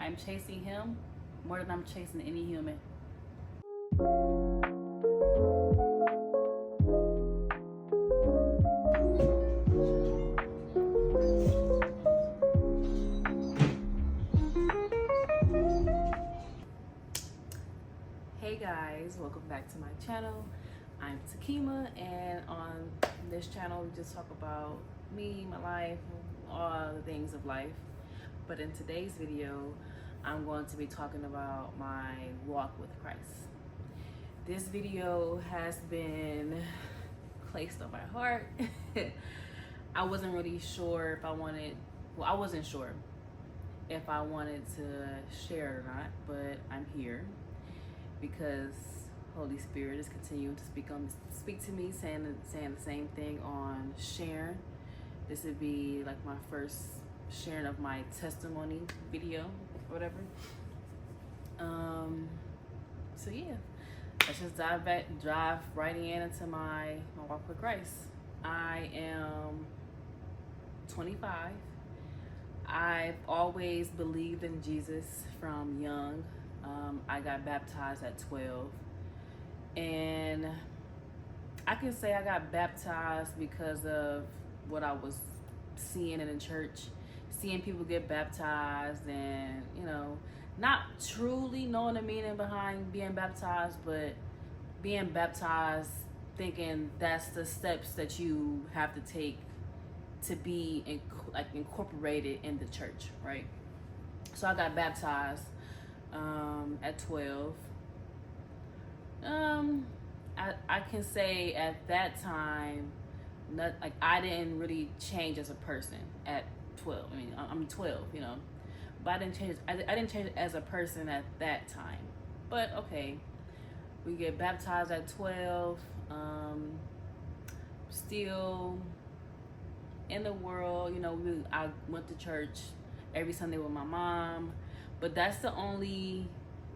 I'm chasing him more than I'm chasing any human. Hey guys, welcome back to my channel. I'm Takima, and on this channel we just talk about me, my life, all the things of life. But in today's video, I'm going to be talking about my walk with Christ. This video has been placed on my heart. I wasn't really sure if I wanted, I wasn't sure if I wanted to share it or not, but I'm here because Holy Spirit is continuing to speak to me, saying the same thing on sharing. This would be like my first sharing of my testimony video or whatever. So yeah, let's just dive right into my walk with Christ. I am 25. I've always believed in Jesus from young. I got baptized at 12, and I can say I got baptized because of what I was seeing in the church, seeing people get baptized, and not truly knowing the meaning behind being baptized, but being baptized thinking that's the steps that you have to take to be incorporated in the church, right? So I got baptized at 12. I can say at that time, I didn't really change as a person at 12. I mean, I'm 12, but I didn't change. I didn't change as a person at that time. But okay, we get baptized at 12. Still in the world, I went to church every Sunday with my mom, but that's the only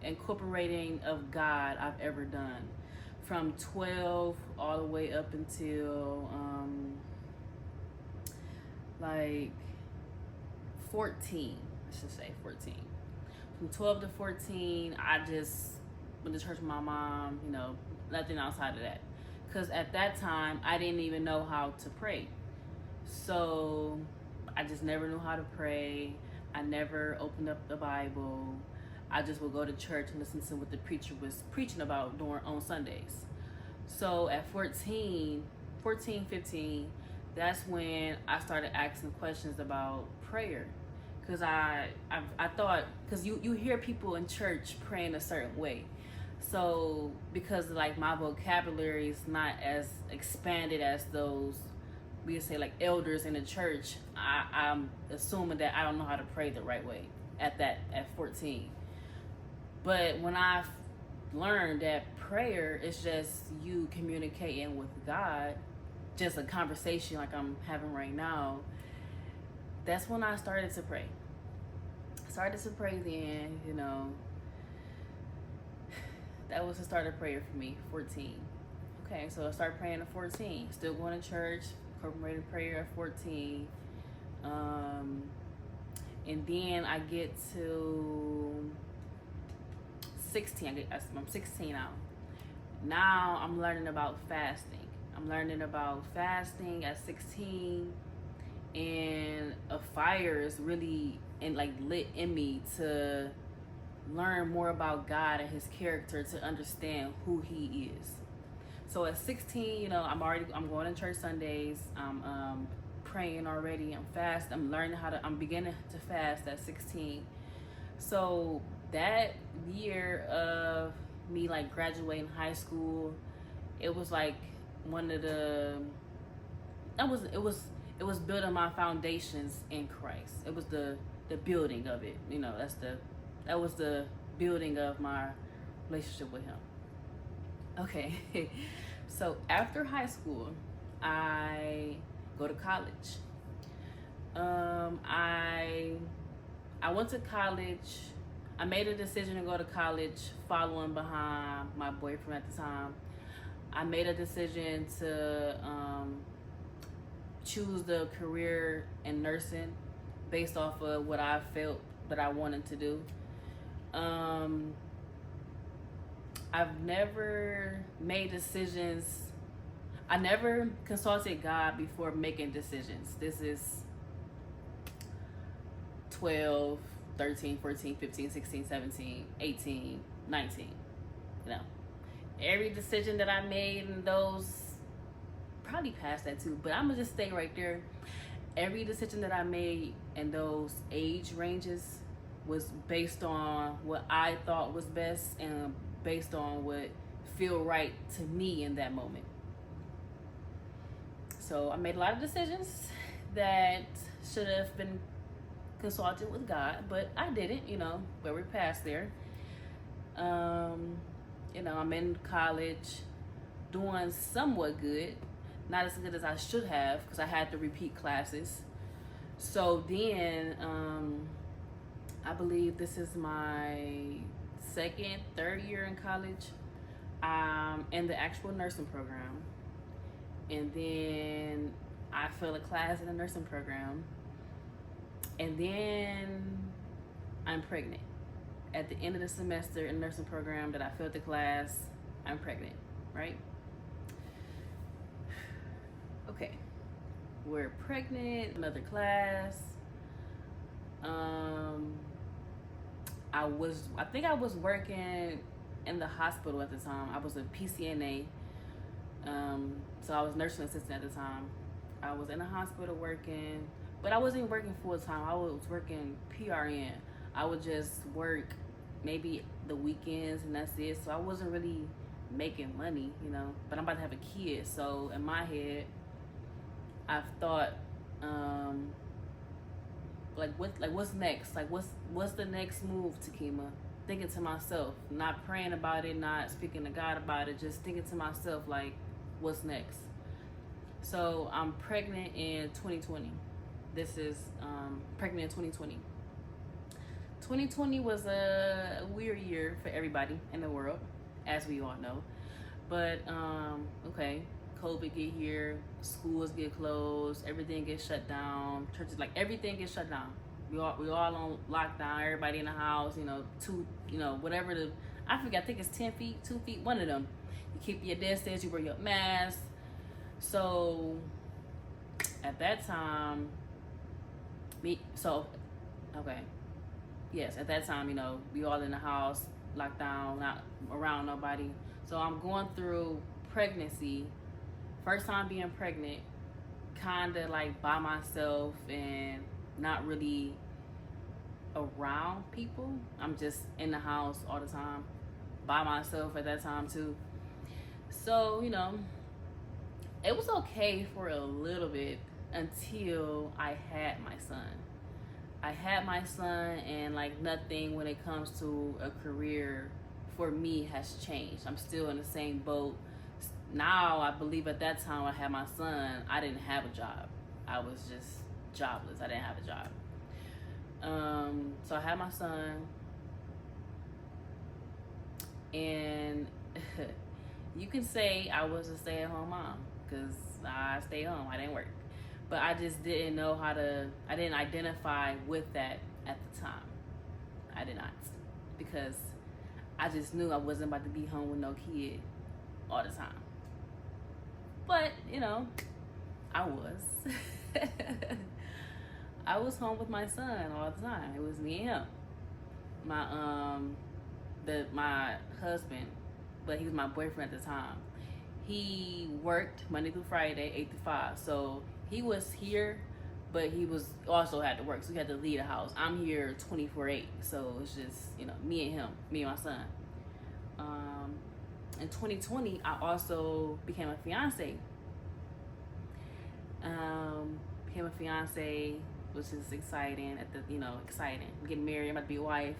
incorporating of God I've ever done. From 12 all the way up until like 14, I should say 14. From 12 to 14, I just went to church with my mom, nothing outside of that. Because at that time, I didn't even know how to pray. So I just never knew how to pray. I never opened up the Bible. I just would go to church and listen to what the preacher was preaching about on Sundays. So at 14, 15, that's when I started asking questions about prayer. Because I thought, because you hear people in church praying a certain way. So because like my vocabulary is not as expanded as those, we could say like elders in the church, I'm assuming that I don't know how to pray the right way at 14. But when I learned that prayer is just you communicating with God, just a conversation like I'm having right now, that's when I started to pray. Then, that was the start of prayer for me, 14. Okay, so I started praying at 14. Still going to church, incorporated prayer at 14. And then I get to 16. I'm 16 now. Now I'm learning about fasting. At 16, and a fire is really lit in me to learn more about God and His character, to understand who He is. So at 16, I'm going to church Sundays. I'm praying already. I'm beginning to fast at 16. So that year of me graduating high school, it was like one of the, it was building my foundations in Christ. It was the building of it. That was the building of my relationship with Him. Okay, so after high school, I go to college. I went to college. I made a decision to go to college following behind my boyfriend at the time. I made a decision to choose the career in nursing based off of what I felt that I wanted to do. I've never made decisions. I never consulted God before making decisions. This is 12, 13, 14, 15, 16, 17, 18, 19. You know, every decision that I made in those, probably past that too, but I'm gonna just stay right there. Every decision that I made in those age ranges was based on what I thought was best and based on what feel right to me in that moment. So I made a lot of decisions that should have been consulted with God, but I didn't, but we're past there. I'm in college doing somewhat good, not as good as I should have because I had to repeat classes. So then, I believe this is my second, third year in college. I'm in the actual nursing program. And then I failed a class in the nursing program. And then I'm pregnant. At the end of the semester in the nursing program that I failed the class, I'm pregnant, right? Okay. We're pregnant, another class. I think I was working in the hospital at the time. I was a PCNA. So I was nursing assistant at the time. I was in the hospital working, but I wasn't working full time. I was working PRN. I would just work maybe the weekends and that's it. So I wasn't really making money, but I'm about to have a kid. So in my head, I've thought, what's next? Like what's the next move, Takima? Thinking to myself, not praying about it, not speaking to God about it, just thinking to myself, like, what's next? So I'm pregnant in 2020. This is pregnant in 2020. 2020 was a weird year for everybody in the world, as we all know. But okay, COVID get here, schools get closed, everything gets shut down, churches, like everything gets shut down. We all on lockdown, everybody in the house, whatever I forget, I think it's 10 feet, 2 feet, one of them. You keep your distance, you wear your mask. So at that time, at that time, we all in the house, locked down, not around nobody. So I'm going through pregnancy, first time being pregnant, kinda like by myself and not really around people. I'm just in the house all the time, by myself at that time too. So, it was okay for a little bit until I had my son. And like nothing when it comes to a career for me has changed. I'm still in the same boat. Now, I believe at that time I had my son, I didn't have a job. I was just jobless. I didn't have a job. So I had my son, and you can say I was a stay-at-home mom because I stayed home. I didn't work. But I just didn't know I didn't identify with that at the time. I did not. Because I just knew I wasn't about to be home with no kid all the time. But, I was. I was home with my son all the time. It was me and him. My husband, but he was my boyfriend at the time. He worked Monday through Friday, 8 to 5. So he was here, but he was also had to work. So he had to leave the house. I'm here 24/8. So it's just, me and him, me and my son. In 2020, I also became a fiance. Became a fiance, which is exciting. Exciting. I'm getting married. I'm about to be a wife.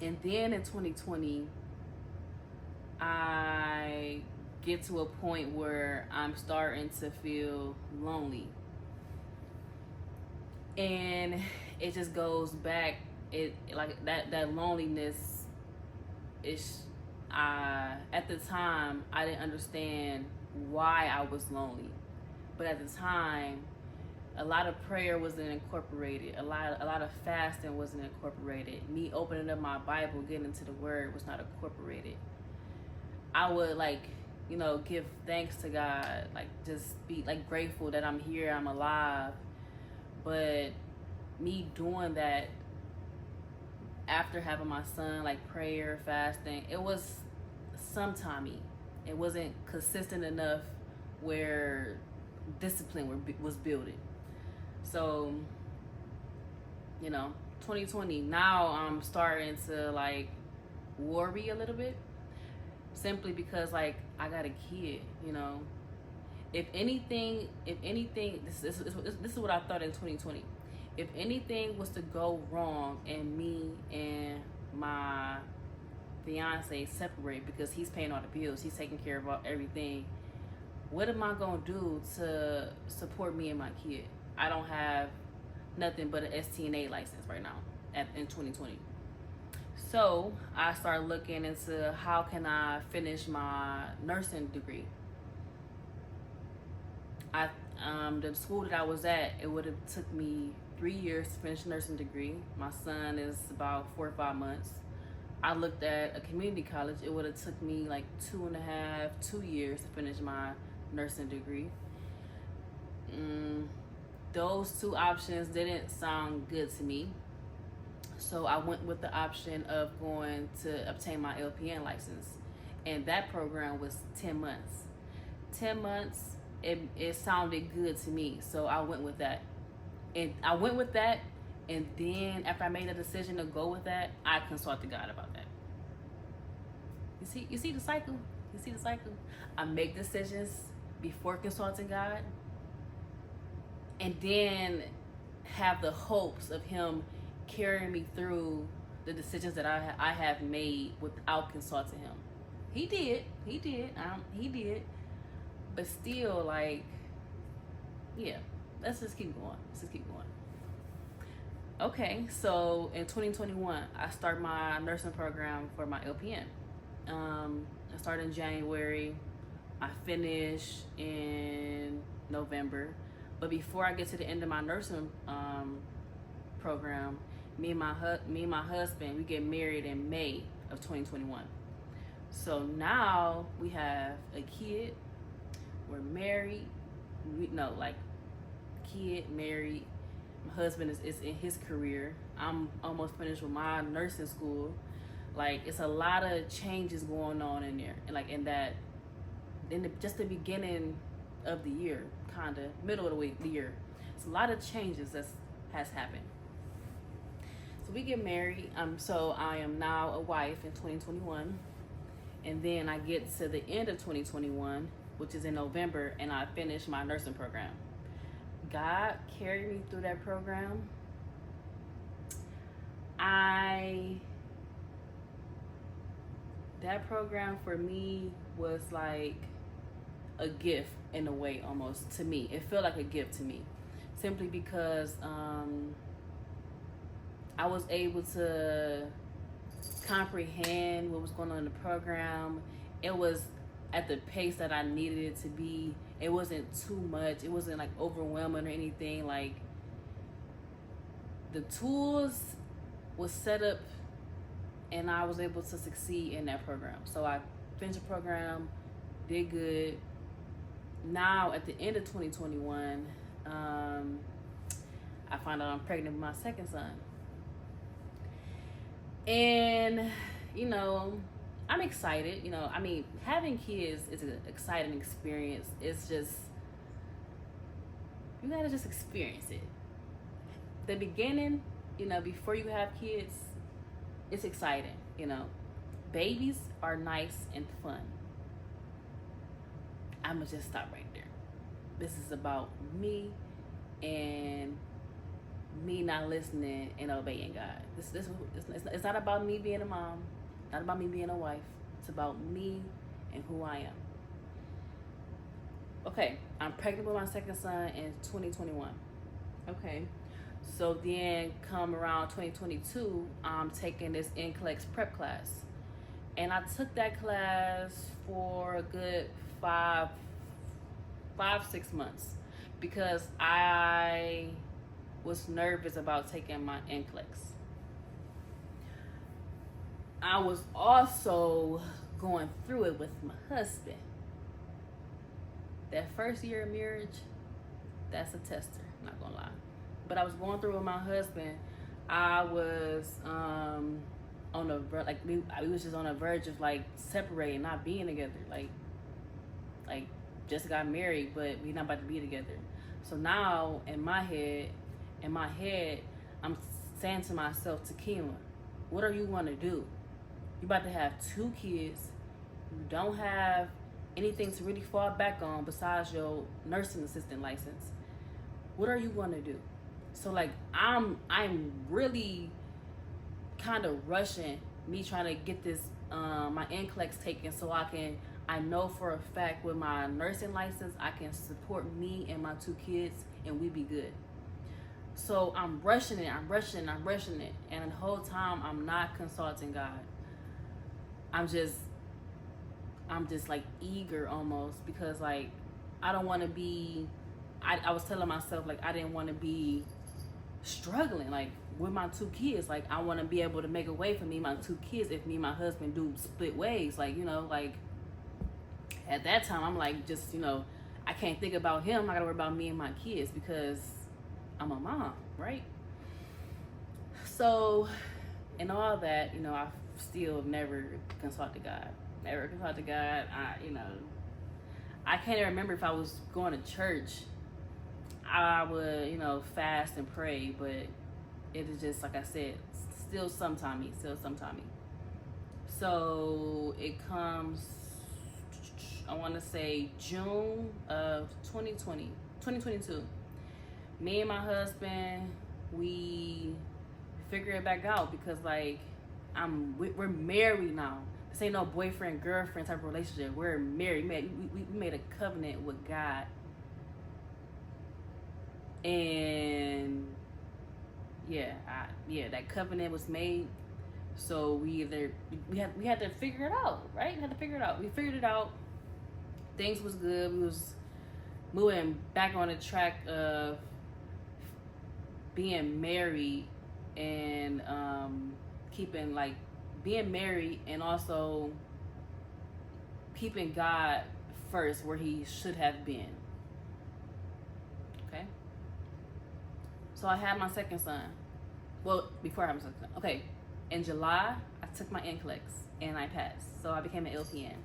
And then in 2020, I get to a point where I'm starting to feel lonely. And it just goes back, that loneliness is, at the time, I didn't understand why I was lonely. But at the time, A lot of prayer wasn't incorporated. A lot of fasting wasn't incorporated. Me opening up my Bible, getting into the Word was not incorporated. I would give thanks to God, like just be like grateful that I'm here, I'm alive. But me doing that after having my son, like prayer, fasting, it was sometimey. It wasn't consistent enough where discipline was building. So, 2020, now I'm starting to like worry a little bit, simply because like I got a kid. If anything, this is what I thought in 2020. If anything was to go wrong and me and my fiance separate because he's paying all the bills, he's taking care of everything, what am I gonna do to support me and my kid? I don't have nothing but an STNA license right now in 2020. So I started looking into how can I finish my nursing degree. The school that I was at, it would have took me 3 years to finish a nursing degree. My son is about 4 or 5 months. I looked at a community college. It would have took me like 2 years to finish my nursing degree. Those two options didn't sound good to me. So I went with the option of going to obtain my LPN license. And that program was 10 months. 10 months, it sounded good to me. So I went with that. And then after I made a decision to go with that, I consulted God about that. You see the cycle? You see the cycle? I make decisions before consulting God, and then have the hopes of Him carrying me through the decisions that I have made without consulting Him. He did. But still, like, yeah, let's just keep going. Okay, so in 2021, I start my nursing program for my LPN. I started in January. I finish in November. But before I get to the end of my nursing program, me and my husband, we get married in May of 2021. So now we have a kid. We're married. Kid, married. My husband is in his career. I'm almost finished with my nursing school. Like, it's a lot of changes going on in there, and just the beginning of the year, kind of middle of the year. It's a lot of changes that has happened. So we get married. So I am now a wife in 2021, and then I get to the end of 2021, which is in November, and I finish my nursing program. God carried me through that program. That program for me was like a gift in a way, almost, to me. It felt like a gift to me, simply because I was able to comprehend what was going on in the program. It was at the pace that I needed it to be. It wasn't too much. It wasn't like overwhelming or anything. Like, the tools was set up, and I was able to succeed in that program. So I finished the program, did good. Now at the end of 2021, I found out I'm pregnant with my second son. And, I'm excited. Having kids is an exciting experience. It's just, you gotta just experience it. The beginning, before you have kids, it's exciting. Babies are nice and fun. I'ma just stop right there. This is about me and me not listening and obeying God. It's not about me being a mom, not about me being a wife. It's about me and who I am. Okay, I'm pregnant with my second son in 2021. Okay, so then come around 2022, I'm taking this NCLEX prep class. And I took that class for a good 5-6 months. because I was nervous about taking my NCLEX. I was also going through it with my husband. That first year of marriage, that's a tester, not gonna lie. But I was going through with my husband. I was on the like we was just on the verge of like separating, not being together. Like just got married, but we not about to be together. So now in my head, I'm saying to myself, Takima, what are you gonna do? You about to have 2 kids. You don't have anything to really fall back on besides your nursing assistant license. What are you gonna do? So like I'm really kind of rushing me trying to get this my NCLEX taken so I know for a fact with my nursing license I can support me and my 2 kids and we be good. So I'm rushing it, and the whole time I'm not consulting God. I'm just like eager almost, because like I don't want to be I was telling myself like I didn't want to be struggling like with my 2 kids. Like I want to be able to make a way for me, my 2 kids, if me and my husband do split ways. Like, you know, like at that time I'm like, just, you know, I can't think about him. I gotta worry about me and my kids because I'm a mom, right? So, and all that, you know, I still never consulted God. Never consulted God. I can't even remember if I was going to church. I would, you know, fast and pray, but it is just, like I said, still sometime. So it comes, I want to say June of 2022. Me and my husband, we figure it back out because like we're married now. This ain't no boyfriend girlfriend type of relationship. We're married. We made a covenant with God, and that covenant was made. So we had to figure it out, right? We figured it out. Things was good. We was moving back on the track of being married and keeping like being married and also keeping God first where he should have been. Okay. So I had my second son. Well, before I had my second son. Okay. In July, I took my NCLEX and I passed. So I became an LPN.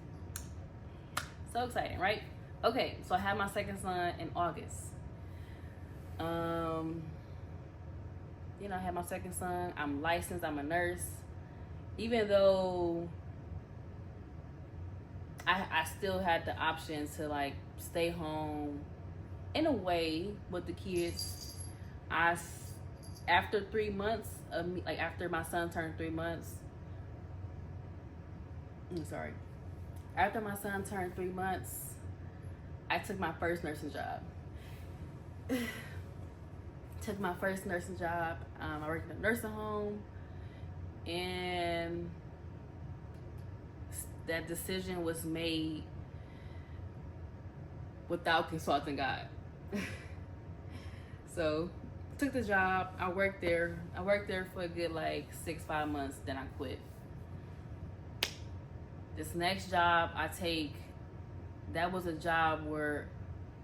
So exciting, right? Okay, so I had my second son in August. You know, I had my second son. I'm licensed. I'm a nurse. Even though I still had the option to like stay home in a way with the kids. After 3 months of me, like after my son turned 3 months. After my son turned 3 months, I took my first nursing job. I worked in a nursing home, and that decision was made without consulting God. So, took the job. I worked there for a good like 6-5 months. Then I quit. This next job I take, that was a job where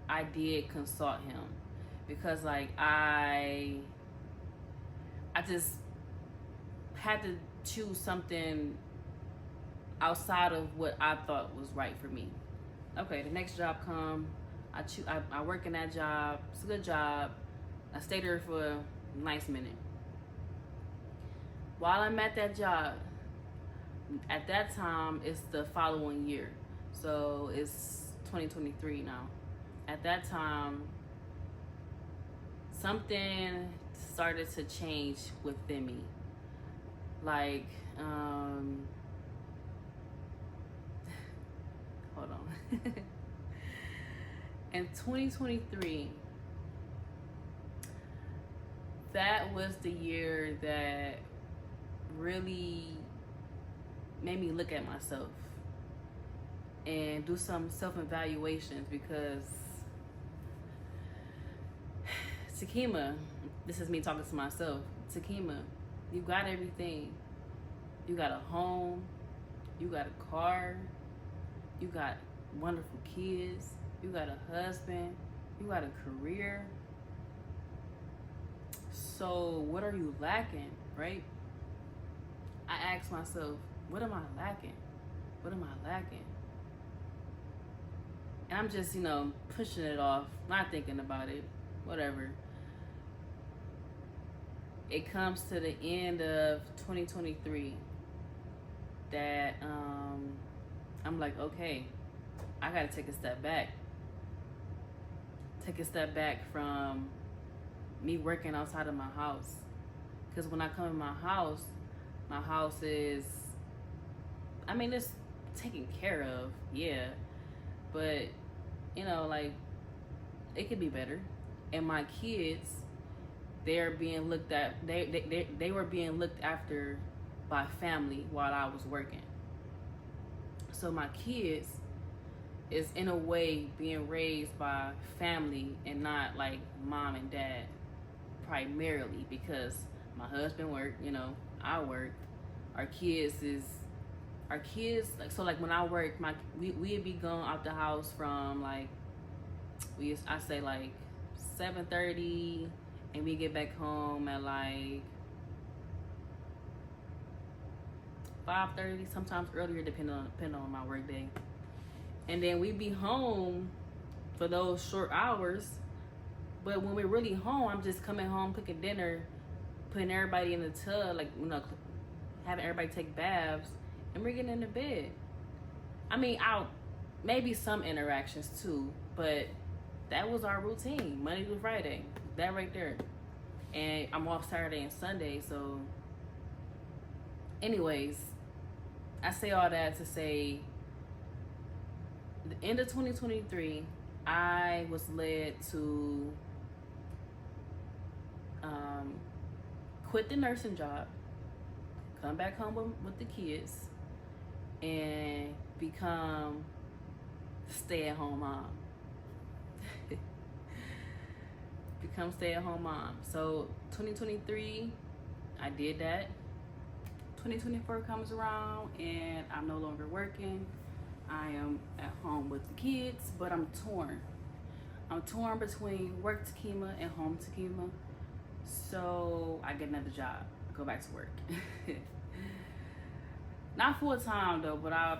I did consult him, because like I just had to choose something outside of what I thought was right for me. Okay, the next job come. I work in that job. It's a good job. I stayed there for a nice minute. While I'm at that job, at that time, it's the following year. So it's 2023 now. At that time, something started to change within me. Like, hold on. In 2023, that was the year that really made me look at myself and do some self-evaluations, because Takima, this is me talking to myself. Takima, you got everything. You got a home, you got a car, you got wonderful kids, you got a husband, you got a career. So what are you lacking, right? I ask myself, what am I lacking? What am I lacking? And I'm just, pushing it off, not thinking about it, whatever. It comes to the end of 2023 that I'm like, okay, I gotta take a step back. Take a step back from me working outside of my house. Because when I come in my house is, it's taken care of, yeah. But, like, it could be better. And my kids, they're being looked at, they were being looked after by family while I was working. So my kids is in a way being raised by family and not like mom and dad primarily, because my husband worked, I worked. Our kids, like when I work, we'd be going out the house from I say like 7:30, and we get back home at like 5:30, sometimes earlier, depending on my work day. And then we'd be home for those short hours. But when we're really home, I'm just coming home, cooking dinner, putting everybody in the tub, having everybody take baths, and we're getting into bed. I'll maybe some interactions too, but that was our routine, Monday through Friday, that right there. And I'm off Saturday and Sunday, so anyways, I say all that to say, the end of 2023, I was led to quit the nursing job, come back home with the kids, and become stay-at-home mom. Become stay-at-home mom. So 2023, I did that. 2024 comes around and I'm no longer working. I am at home with the kids, but I'm torn. I'm torn between work Takima and home Takima. So I get another job. I go back to work. Not full time though, but I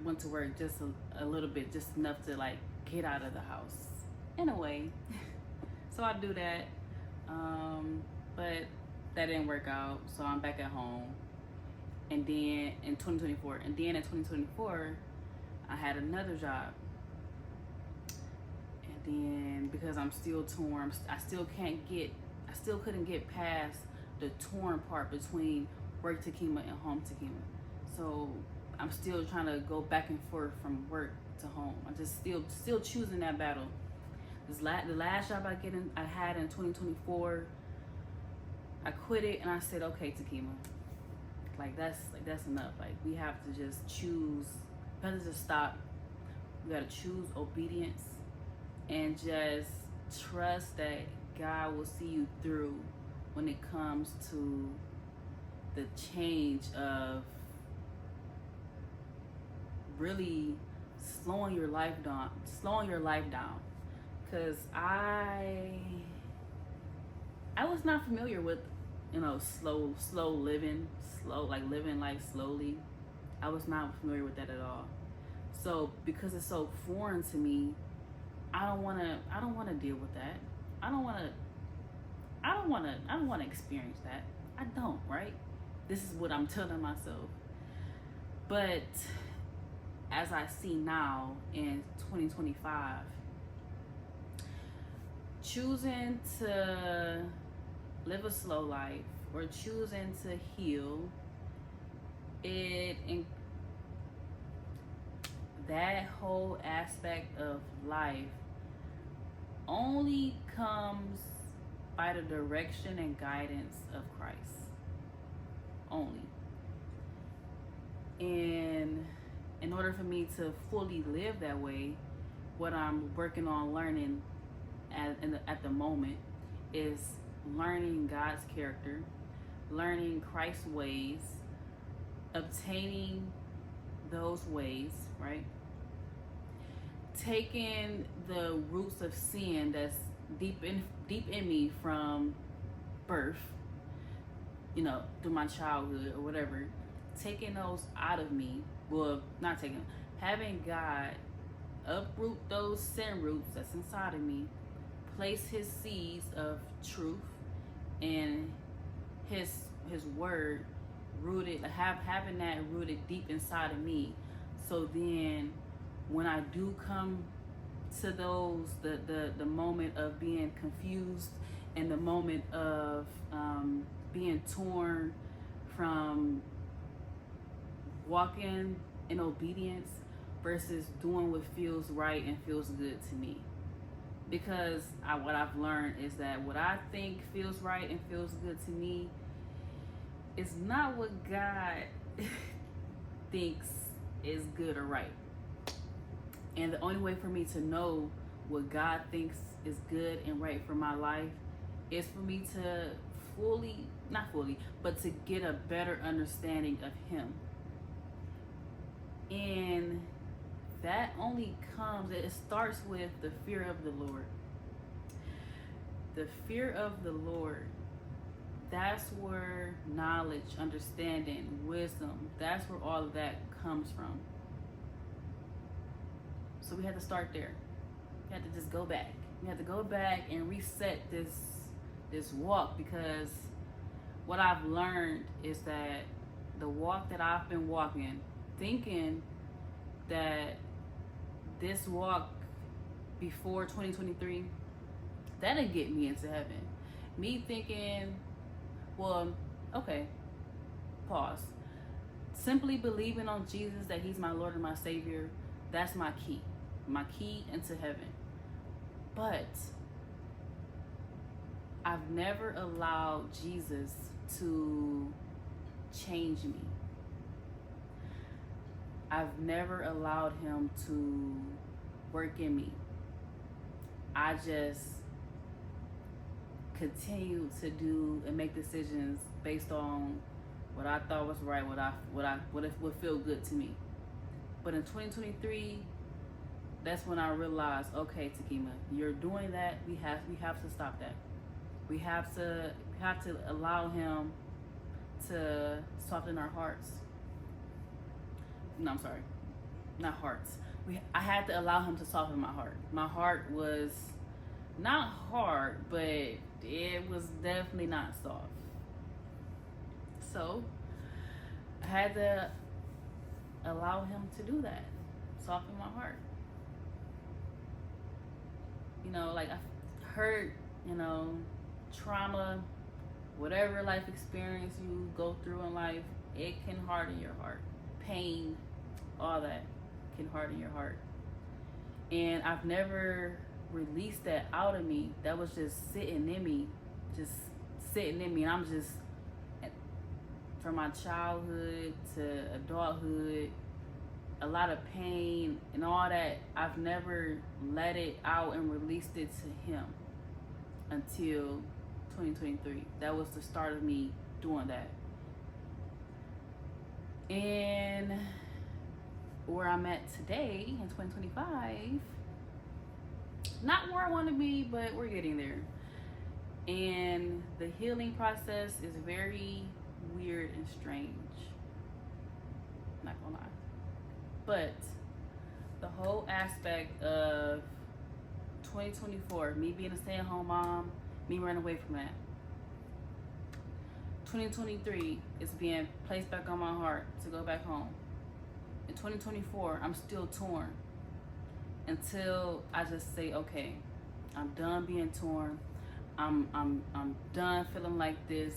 went to work just a little bit, just enough to like get out of the house in a way. So I do that, but that didn't work out. So I'm back at home. And then in 2024, I had another job. And then because I'm still torn, I still couldn't get past the torn part between work Takima and home Takima. So I'm still trying to go back and forth from work to home. I'm just still choosing that battle. The last job I had in 2024, I quit it and I said, okay, Takima, that's enough. Like, we have to just choose. We have to just stop. We gotta choose obedience and just trust that God will see you through when it comes to the change of really slowing your life down. Because I was not familiar with, slow living, living life slowly. I was not familiar with that at all. So because it's so foreign to me, I don't want to deal with that. I don't want to experience that. I don't, right? This is what I'm telling myself. But as I see now in 2025, choosing to live a slow life or choosing to heal, that whole aspect of life only comes by the direction and guidance of Christ. Only. And in order for me to fully live that way, what I'm working on learning at the moment is learning God's character, learning Christ's ways, obtaining those ways, right? Taking the roots of sin that's deep in me from birth, through my childhood or whatever, taking those out of me. Well, not taking them, having God uproot those sin roots that's inside of me, place his seeds of truth and his word rooted, having that rooted deep inside of me. So then when I do come to those, the moment of being confused and the moment of being torn from walking in obedience versus doing what feels right and feels good to me. Because what I've learned is that what I think feels right and feels good to me is not what God thinks is good or right. And the only way for me to know what God thinks is good and right for my life is for me to but to get a better understanding of him. And that only it starts with the fear of the Lord. The fear of the Lord, that's where knowledge, understanding, wisdom, that's where all of that comes from. So we had to start there. We had to just go back. We had to go back and reset this walk, because what I've learned is that the walk that I've been walking, thinking that this walk before 2023, that'll get me into heaven. Me thinking, well, okay, pause. Simply believing on Jesus, that he's my Lord and my Savior, that's my key into heaven. But I've never allowed Jesus to change me. I've never allowed him to work in me. I just continue to do and make decisions based on what I thought was right, what would feel good to me. But in 2023, that's when I realized, okay, Takima, you're doing that. We have to stop that. We have to allow him to soften our hearts. No, I'm sorry, not hearts. I had to allow him to soften my heart. My heart was not hard, but it was definitely not soft. So I had to allow him to do that, soften my heart. Like I heard, trauma, whatever life experience you go through in life, it can harden your heart. Pain, all that can harden your heart. And I've never released that out of me. That was just sitting in me. And I'm just, from my childhood to adulthood, a lot of pain and all that, I've never let it out and released it to him until 2023. That was the start of me doing that. And where I'm at today in 2025, not where I want to be, but we're getting there. And the healing process is very weird and strange. Not gonna lie. But the whole aspect of 2024, me being a stay-at-home mom, me running away from that. 2023 is being placed back on my heart to go back home. In 2024, I'm still torn until I just say, okay, I'm done being torn. I'm done feeling like this.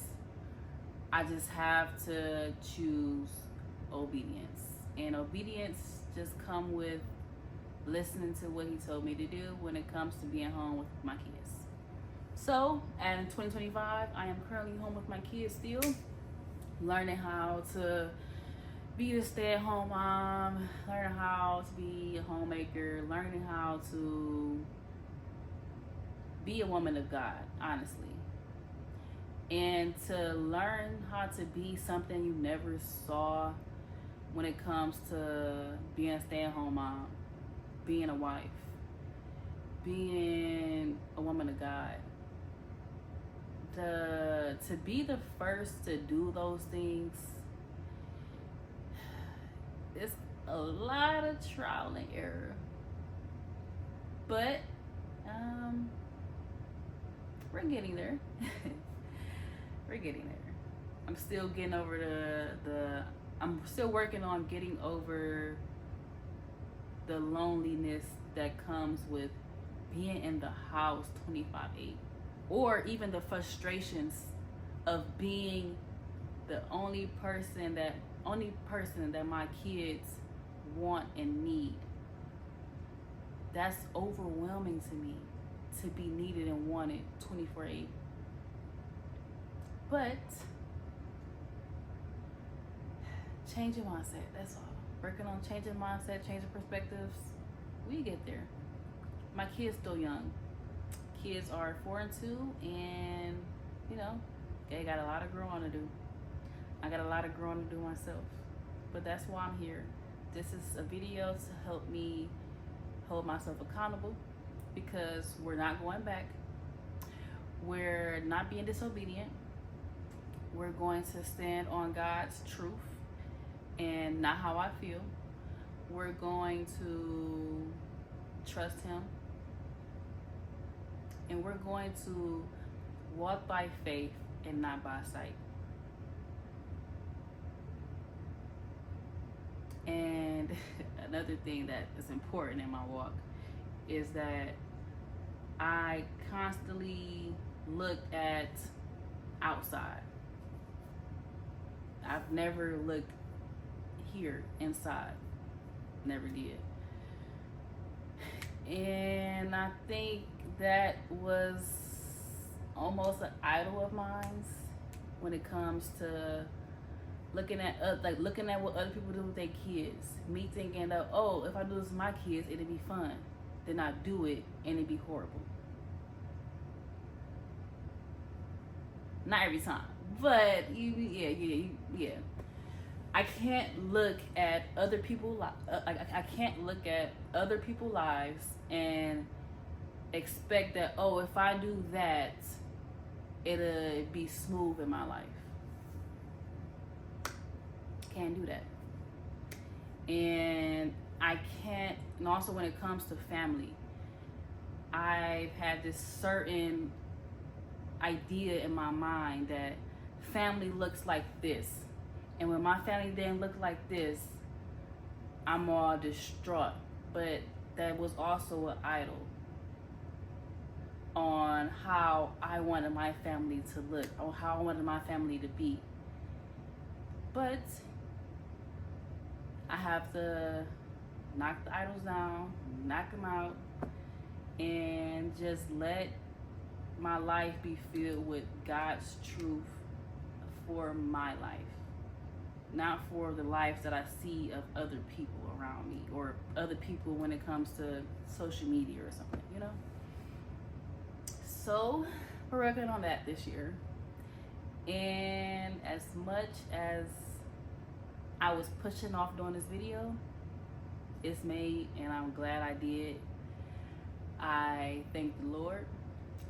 I just have to choose obedience. And obedience just come with listening to what he told me to do when it comes to being home with my kids. So, and in 2025, I am currently home with my kids still, learning how to be the stay-at-home mom, learning how to be a homemaker, learning how to be a woman of God, honestly. And to learn how to be something you never saw when it comes to being a stay-at-home mom, being a wife, being a woman of God. To be the first to do those things, it's a lot of trial and error. But we're getting there. We're getting there. I'm still getting over I'm still working on getting over the loneliness that comes with being in the house 25/8, or even the frustrations of being the only person that my kids want and need. That's overwhelming to me, to be needed and wanted 24/8. But changing mindset, that's all. Working on changing mindset, changing perspectives. We get there. My kids still young. Kids are 4 and 2, and they got a lot of growing to do. I got a lot of growing to do myself. But that's why I'm here. This is a video to help me hold myself accountable, because we're not going back. We're not being disobedient. We're going to stand on God's truth and not how I feel. We're going to trust Him. And we're going to walk by faith and not by sight. And another thing that is important in my walk is that I constantly look at outside. I've never looked here inside. Never did. And I think that was almost an idol of mine when it comes to looking at what other people do with their kids. Me thinking that, oh, if I do this with my kids, it'll be fun. Then I do it and it'd be horrible. Not every time, but yeah. I can't look at other people. I can't look at other people's lives and expect that, oh, if I do that, it'll be smooth in my life. Can't do that. And I can't. And also, when it comes to family, I've had this certain idea in my mind that family looks like this, and when my family didn't look like this, I'm all distraught. But that was also an idol on how I wanted my family to look, or how I wanted my family to be. But I have to knock the idols down, knock them out, and just let my life be filled with God's truth for my life, not for the lives that I see of other people around me, or other people when it comes to social media or something, So we're working on that this year. And as much as I was pushing off doing this video, it's made, and I'm glad I did. I thank the Lord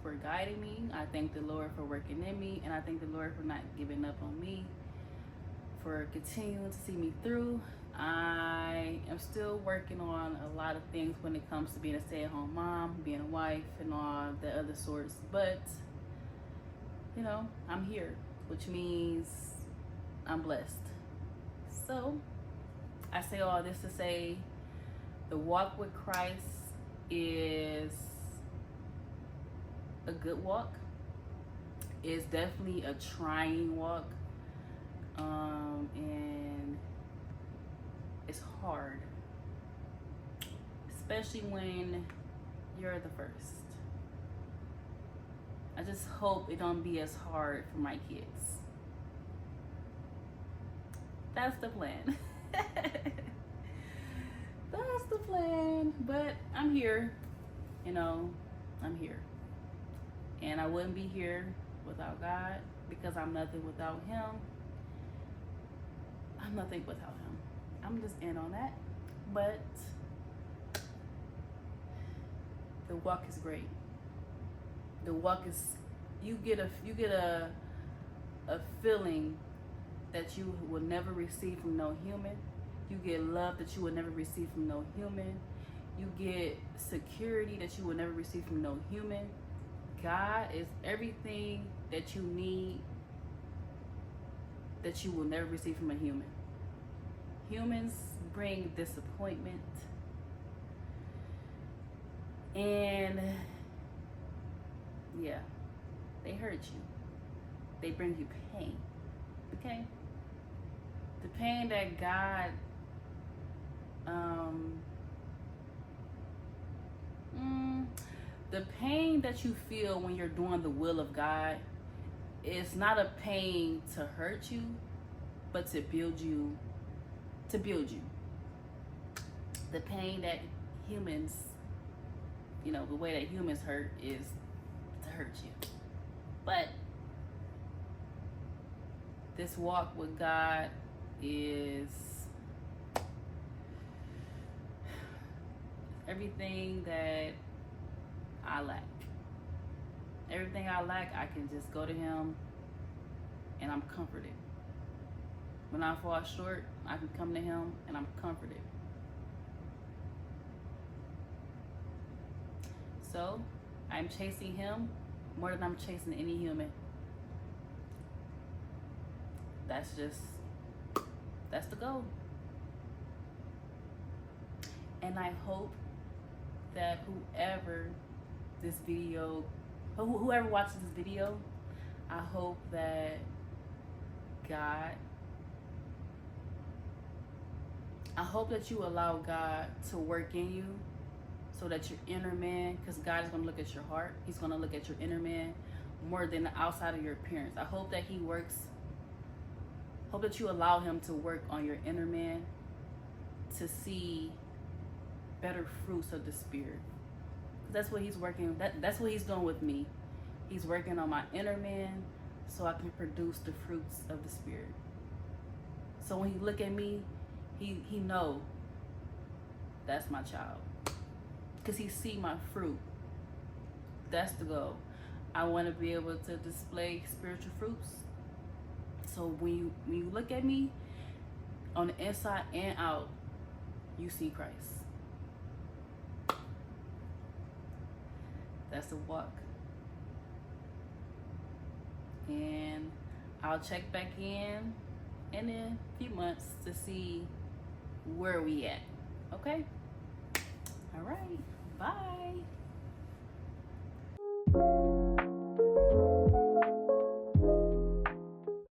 for guiding me. I thank the Lord for working in me, and I thank the Lord for not giving up on me, for continuing to see me through. I am still working on a lot of things when it comes to being a stay-at-home mom, being a wife, and all the other sorts, but I'm here, which means I'm blessed. So I say all this to say the walk with Christ is a good walk. It's definitely a trying walk, and it's hard, especially when you're the first. I just hope it don't be as hard for my kids. That's the plan. That's the plan. But I'm here. I'm here. And I wouldn't be here without God, because I'm nothing without Him. I'm nothing without Him. I'm just in on that. But the walk is great. The walk is, you get a feeling that you will never receive from no human. You get love that you will never receive from no human. You get security that you will never receive from no human. God is everything that you need that you will never receive from a human. Humans bring disappointment, and yeah, they hurt you. They bring you pain. Okay? The pain that God the pain that you feel when you're doing the will of God is not a pain to hurt you, but to build you. To build you. The pain that humans, the way that humans hurt is to hurt you. But this walk with God is everything that I lack. Everything I lack, I can just go to Him and I'm comforted. When I fall short, I can come to Him and I'm comforted. So, I'm chasing Him more than I'm chasing any human. That's the goal. And I hope that whoever watches this video, I hope that I hope that you allow God to work in you, so that your inner man, because God is going to look at your heart. He's going to look at your inner man more than the outside of your appearance. I hope that hope that you allow Him to work on your inner man to see better fruits of the Spirit. That's what He's working. That's what He's doing with me. He's working on my inner man so I can produce the fruits of the Spirit. So when He look at me, he know that's my child, because He see my fruit. That's the goal. I want to be able to display spiritual fruits. So when you look at me, on the inside and out, you see Christ. That's the walk. And I'll check back in a few months to see where we at. Okay? All right. Bye.